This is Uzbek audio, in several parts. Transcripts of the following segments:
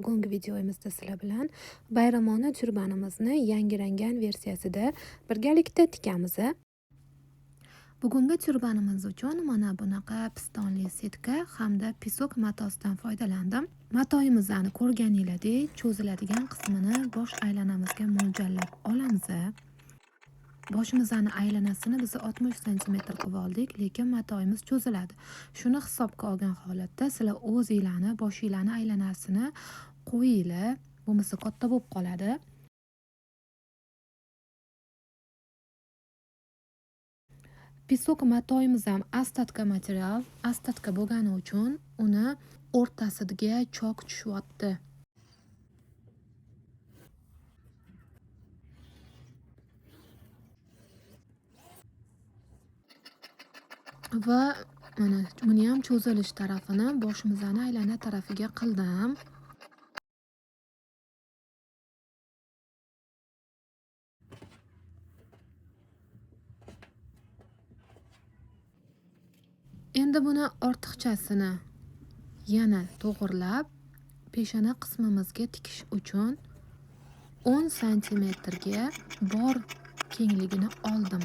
bugungi videomizda sizlar bilan bayramona turbanimizni yangilangan versiyasida birgalikda tikamiz. Bugungi turbanimiz uchun mana bunaqa pistonli setka hamda pisok matosidan foydalandim. Matoyimizni ko'rganinglardek cho'ziladigan qismini bosh aylanamizga mo'ljallab olamiz. Boshimizning aylanasini biz 60 cm qilib oldik, lekin matoyimiz cho'ziladi. Shuni hisobga olgan holatda sizlar o'zingizlarni boshingizlarni aylanasini qo'yinglar, bo'lmasa katta bo'lib qoladi. Pisok matoyimiz ham ostatka material, ostatka bo'lgani uchun uni o'rtasiga chok tushyapti. Va mana buni ham cho'zilish tarafini boshimizning aylana tarafiga qildim. Endi buni ortiqchasini yana to'g'irlab, peshona qismimizga tikish uchun 10 cm ga bor kengligini oldim.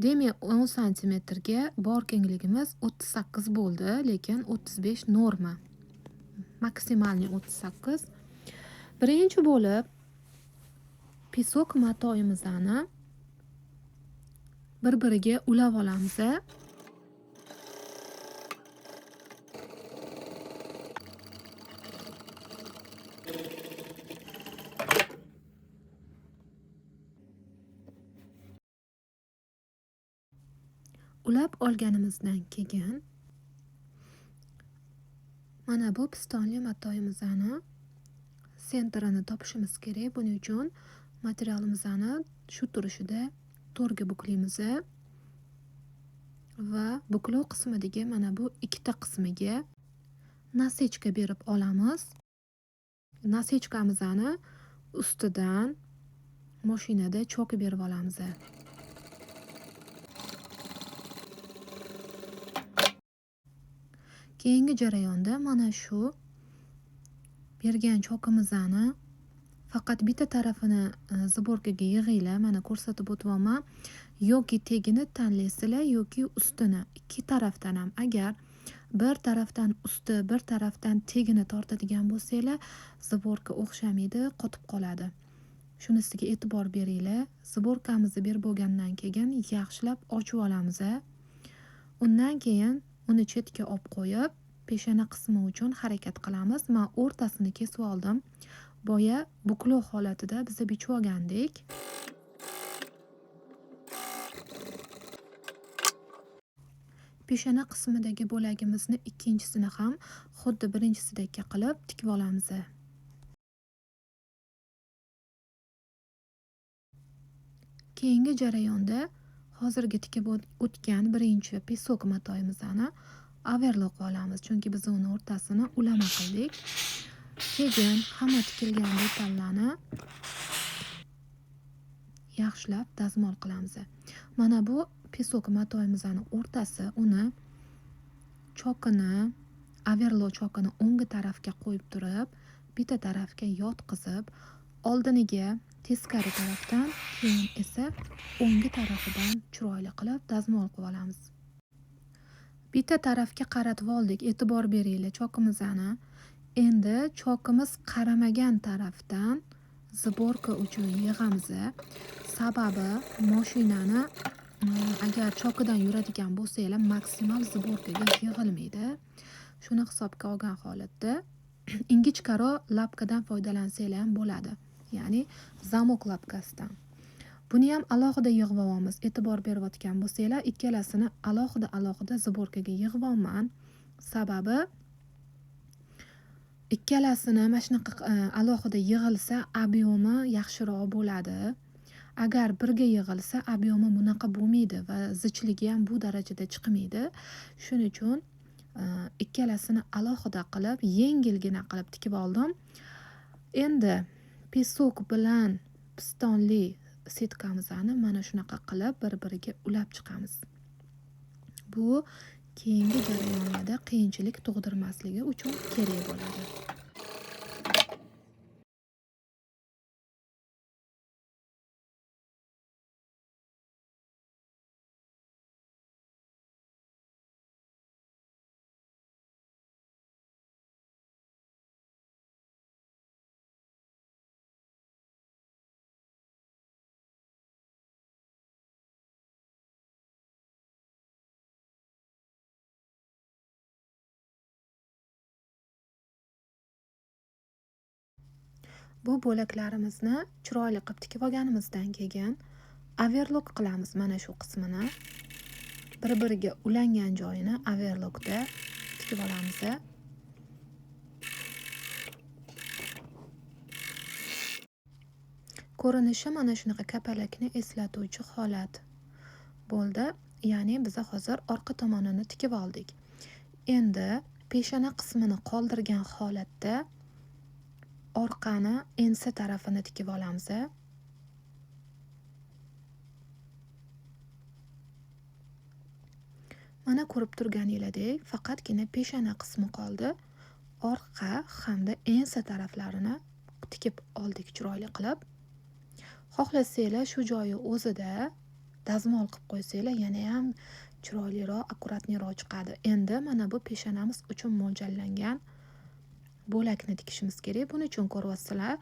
Demak, 10 cm ga bor kengligimiz 38 bo'ldi, lekin 35 norma. Maksimalni 38. Birinchi bo'lib pisok matoyimizni bir-biriga ulab olamiz. Ulab olganimizdan keyin mana bu pistonli matoyimizni sentrini topishimiz kerak. Buning uchun materialimizni shu turishida to'rga buklaymiz va buklov qismidagi mana bu ikkita qismiga nasechka berib olamiz. Nasechkamizni ustidan mashinada chok berib olamiz. Keyingi jarayonda mana shu bergan chokimizni faqat bitta tarafini ziborkaga yig'inglar. Mana ko'rsatib o'tibman. Yoki tegini tanlaysizlar yoki ustini. Ikki tarafdan ham. Agar bir tarafdan usti, bir tarafdan tegini tortadigan bo'lsanglar, ziborka o'xshamaydi, qotib qoladi. Shunisiga e'tibor beringlar. Ziborkamizni berib bo'lgandan keyin yaxshilab ochib olamiz. Undan keyin uni chetga olib qo'yib, peshona qismi uchun harakat qilamiz. Men o'rtasini kesib oldim. Boya buklov holatida biz bichib olgandik. Peshona qismidagi bo'lagimizni ikkinchisini ham xuddi birinchisidek qilib tikib olamiz. Keyingi jarayonda hozirgi tikib o'tgan birinchi pisok matoyimizni overlock olamiz, chunki biz uni o'rtasini ulama qildik. Keyin hamma tikilgan detallarni yaxshilab dazmol qilamiz. Mana bu pisok matoyimizning o'rtasi, uni chokini, overlock chokini o'ngi tarafga qo'yib turib, bitta tarafga yotqizib, oldiniga teskari tarafdan, keyin esa o'ngi tarafidan chiroyli qilib dazmol qilib olamiz. Bitta tarafga qaratib oldik, e'tibor beringlar chokimizni. Endi chokimiz qaramagan tarafdan ziborka uchun yig'amiz. Sababi mashinani agar chokidan yuradigan bo'lsanglar, maksimal ziborkaga yig'ilmaydi. Shuni hisobga olgan holatda ingichkaroq lapkadan foydalansanglar ham bo'ladi. Ya'ni zamok lapkasidan. Buni ham alohida yig'ib olamiz. E'tibor berayotgan bo'lsanglar, ikkalasini alohida ziborkaga yig'ib olman. Sababi ikkalasini mana shunaqa alohida yig'ilsa, obyomi yaxshiroq bo'ladi. Agar birga yig'ilsa, obyomi bunaqa bo'lmaydi va zichligi ham bu darajada chiqmaydi. Shuning uchun ikkalasini alohida qilib, yengilgina qilib tikib oldim. Endi pisok bilan pistonli setkamizni mana shunaqa qilib bir-biriga ulab chiqamiz. Bu keyingi jarayonlarda qiyinchilik tug'dirmasligi uchun kerak bo'ladi. Bu bo'laklarimizni chiroyli qilib tikib olganimizdan keyin overlock qilamiz. Mana shu qismini bir-biriga ulangan joyini overlockda tikib olamiz. Ko'rinishi mana shunaqa kapalakni eslatuvchi holat bo'ldi. Ya'ni biz hozir orqa tomonini tikib oldik. Endi peshona qismini qoldirgan holatda orqani ensa tarafini tikib olamiz. Mana ko'rib turganingizdek, faqatgina peshona qismi qoldi. Orqa hamda ensa taraflarini tikib oldik chiroyli qilib. Xohlasanglar shu joyi o'zida dazmol qilib qo'ysanglar, yana ham chiroyliroq, akkuratliroq chiqadi. Endi mana bu peshonamiz uchun mo'ljallangan bo'lakni tikishimiz kerak. Buning uchun ko'ryapsizlar,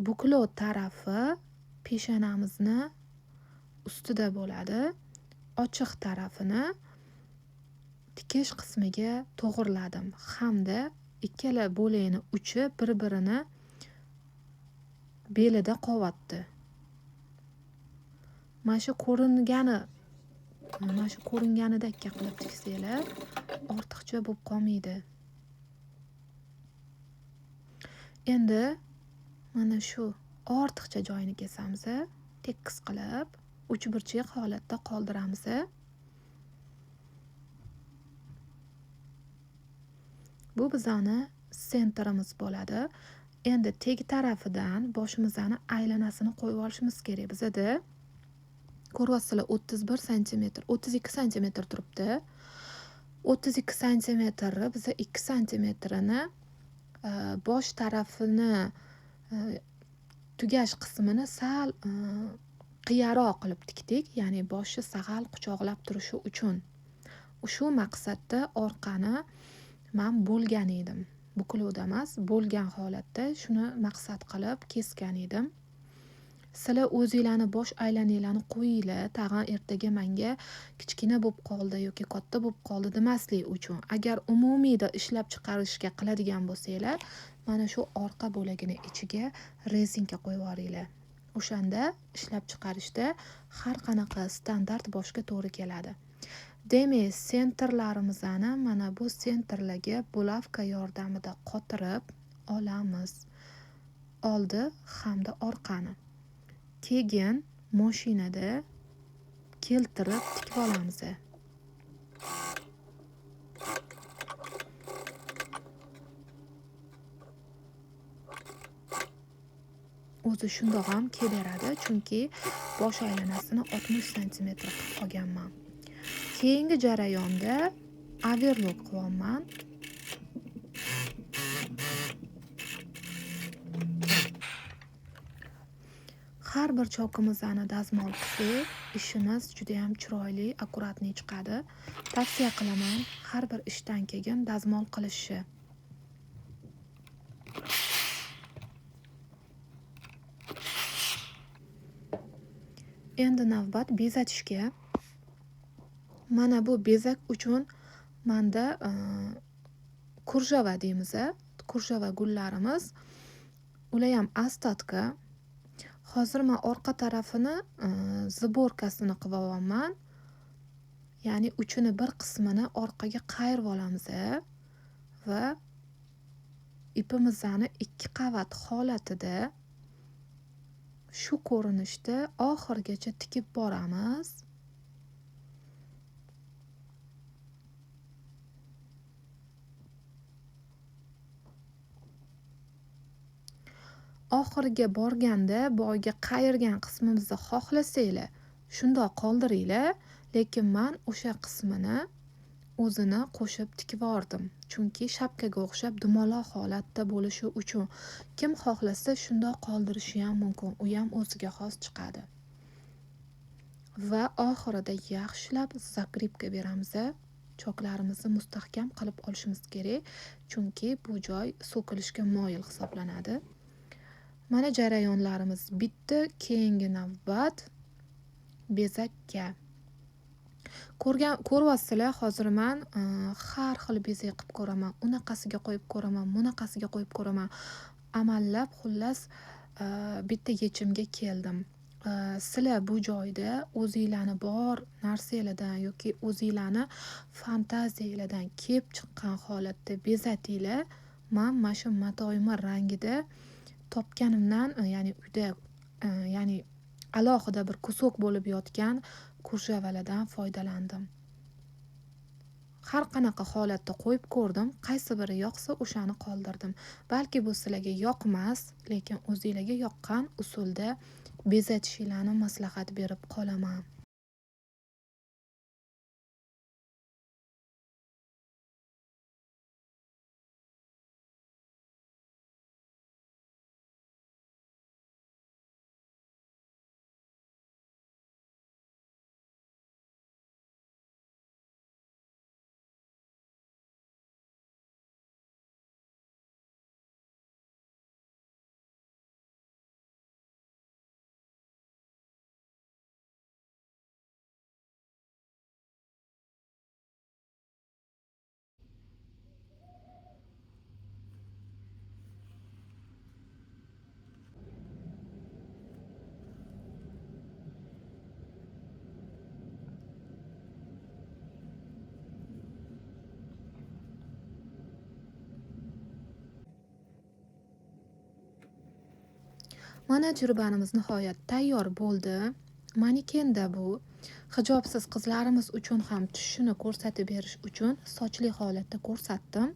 buklov tarafi peshonamizni ustida bo'ladi. Ochiq tarafini tikish qismiga to'g'irladim hamda ikkala bo'lakni uchi bir-birini belida qovotdi. Mana shu ko'ringanidek qilib tiksanglar, ortiqcha bo'lib qolmaydi. Endi mana shu ortiqcha joyini kesamiz, tekis qilib, uchburchak holatda qoldiramiz. Bu bizani sentrimiz bo'ladi. Endi teg tarafidan boshimizni aylanasini qo'yib olishimiz kerak. Bizda ko'ryapsizlar 31 sm, 32 sm turibdi. 32 sm biz 2 sm-ni bosh tarafini tugash qismini sal qiyaroq qilib tikdik. Ya'ni boshi sag'al quchoqlab turishi uchun. Shu maqsadda orqani men bo'lgan edim. Buklovda emas, bo'lgan holatda shuni maqsad qilib kesgan edim. Sizlar o'zinglarni bosh aylaninglarni qo'yinglar, tag'in ertaga menga kichkina bo'lib qoldi yoki katta bo'lib qoldi demaslik uchun. Agar umumiyda ishlab chiqarishga qiladigan bo'lsanglar, mana shu orqa bo'lagini ichiga rezinka qo'yib yuboringlar. O'shanda ishlab chiqarishda har qanaqa standart boshga to'g'ri keladi. Demak, sentrlarimizni mana bu sentrlarga bulavka yordamida qotirib olamiz. Oldi hamda orqani. Keyin mashinada keltirib tikib olamiz. O'zi shundoq ham kelaveradi, chunki bosh aylanasini 60 sm qilib olganman. Keyingi jarayonda overlock qilyapman. Har bir chokimizni dazmol qilsak, ishimiz juda ham chiroyli, akkuratli chiqadi. Tavsiya qilaman har bir ishdan keyin dazmol qilishni. Endi navbat bezatishga. Mana bu bezak uchun menda kurjava deymiz, kurjava gullarimiz. Ular ham ostatka. Hozir men orqa tarafini ziborkasini qilib olaman. Ya'ni uchini bir qismini orqaga qayirib olamiz va ipimizni 2 qavat holatida shu ko'rinishda oxirigacha tikib boramiz. Oxiriga borganda boyga qayirgan qismimizni xohlasanglar shundoq qoldiringlar, lekin men o'sha qismini o'zini qo'shib tikib oldim. Chunki shapkaga o'xshab dumaloq holatda bo'lishi uchun. Kim xohlasa shundoq qoldirishi ham mumkin. U ham o'ziga xos chiqadi. Va oxirida yaxshilab zakripka beramiz. Choklarimizni mustahkam qilib olishimiz kerak, chunki bu joy so'kilishga moyil hisoblanadi. Mana jarayonlarimiz bitdi. Keyingi navbat bezakka. Ko'ryapsizlar, hozir men har xil bezak qilib ko'raman. Unaqasiga qo'yib ko'raman, bunaqasiga qo'yib ko'raman. amallab xullas bitta yechimga keldim. Sizlar bu joyda o'zinglarni bor narsalardan yoki o'zinglarni fantaziyalardan kelib chiqqan holatda bezatinglar. Men mana shu matoyimni rangida topganimdan, ya'ni uyda ya'ni alohida bir kusok bo'lib yotgan kurshavalardan foydalandim. Har qanaqa holatda qo'yib ko'rdim, qaysi biri yoqsa o'shani qoldirdim. Balki bu sizlarga yoqmas, lekin o'zinglarga yoqqan usulda bezatishinglarni maslahat berib qolaman. Mana churbanimiz nihoyat tayyor bo'ldi. Manekenda bu. Hijobsiz qizlarimiz uchun ham tushini ko'rsatib berish uchun sochli holatda ko'rsatdim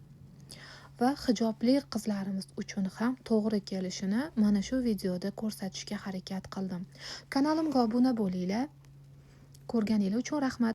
va hijobli qizlarimiz uchun ham to'g'ri kelishini mana shu videoda ko'rsatishga harakat qildim. Kanalimga obuna bo'linglar. Ko'rganingiz uchun rahmat.